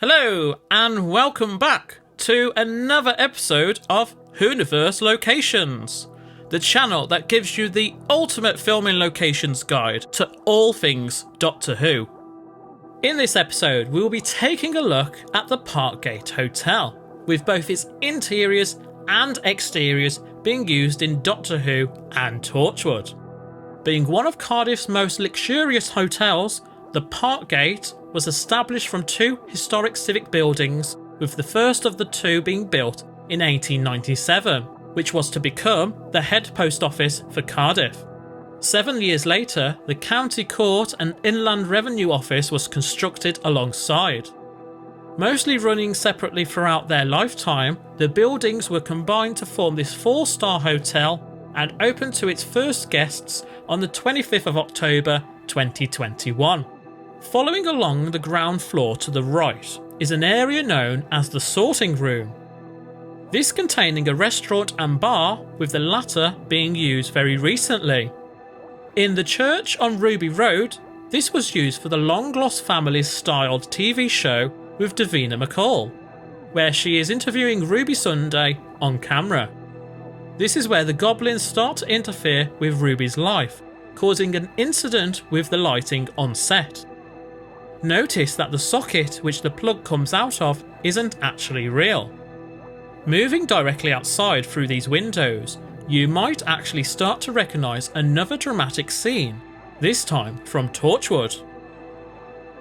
Hello and welcome back to another episode of Whoniverse Locations, the channel that gives you the ultimate filming locations guide to all things Doctor Who. In this episode we will be taking a look at the Parkgate Hotel, with both its interiors and exteriors being used in Doctor Who and Torchwood. Being one of Cardiff's most luxurious hotels, the Parkgate was established from two historic civic buildings, with the first of the two being built in 1897, which was to become the head post office for Cardiff. 7 years later, the County Court and Inland Revenue Office was constructed alongside. Mostly running separately throughout their lifetime, the buildings were combined to form this 4-star hotel and opened to its first guests on the 25th of October 2021. Following along the ground floor to the right is an area known as the sorting room. This containing a restaurant and bar, with the latter being used very recently. In the church on Ruby Road, this was used for the Long-Lost Families styled TV show with Davina McCall, where she is interviewing Ruby Sunday on camera. This is where the goblins start to interfere with Ruby's life, causing an incident with the lighting on set. Notice that the socket which the plug comes out of isn't actually real. Moving directly outside through these windows, you might actually start to recognise another dramatic scene, this time from Torchwood.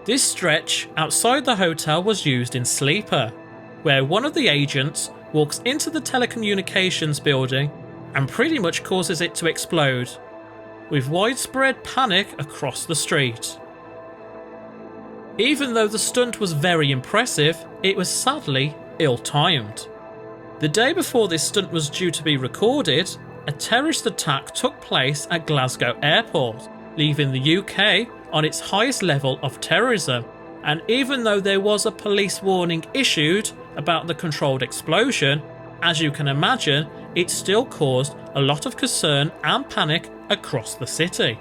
This stretch outside the hotel was used in Sleeper, where one of the agents walks into the telecommunications building and pretty much causes it to explode, with widespread panic across the street. Even though the stunt was very impressive, it was sadly ill-timed. The day before this stunt was due to be recorded, a terrorist attack took place at Glasgow Airport, leaving the UK on its highest level of terrorism, and even though there was a police warning issued about the controlled explosion, as you can imagine, it still caused a lot of concern and panic across the city.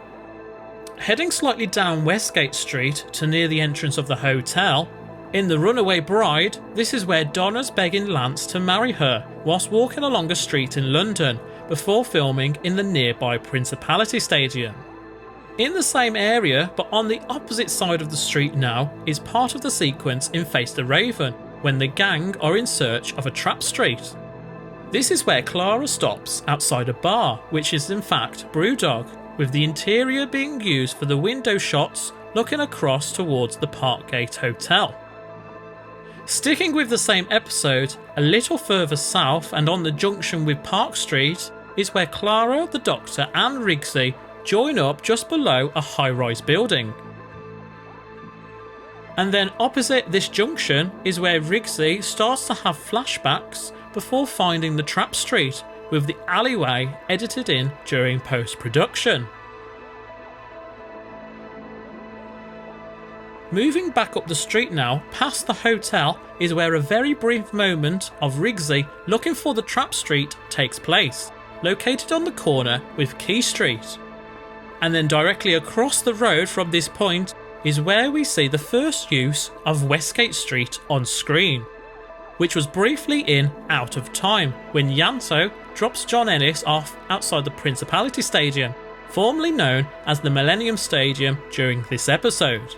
Heading slightly down Westgate Street to near the entrance of the hotel, in The Runaway Bride, this is where Donna's begging Lance to marry her whilst walking along a street in London before filming in the nearby Principality Stadium. In the same area, but on the opposite side of the street now, is part of the sequence in Face the Raven, when the gang are in search of a trap street. This is where Clara stops outside a bar, which is in fact Brewdog, with the interior being used for the window shots looking across towards the Parkgate Hotel. Sticking with the same episode, a little further south and on the junction with Park Street is where Clara, the Doctor and Rigsy join up just below a high-rise building. And then opposite this junction is where Rigsy starts to have flashbacks before finding the trap street, with the alleyway edited in during post-production. Moving back up the street now, past the hotel, is where a very brief moment of Rigsy looking for the trap street takes place, located on the corner with Quay Street. And then directly across the road from this point is where we see the first use of Westgate Street on screen, which was briefly in Out of Time when Yanto drops John Ennis off outside the Principality Stadium, formerly known as the Millennium Stadium, during this episode.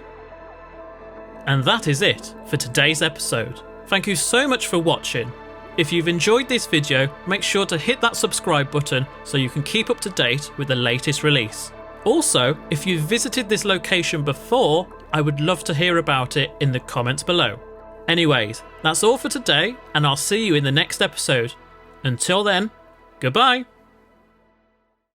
And that is it for today's episode. Thank you so much for watching. If you've enjoyed this video, make sure to hit that subscribe button so you can keep up to date with the latest release. Also, if you've visited this location before, I would love to hear about it in the comments below. Anyways, that's all for today, and I'll see you in the next episode. Until then, goodbye!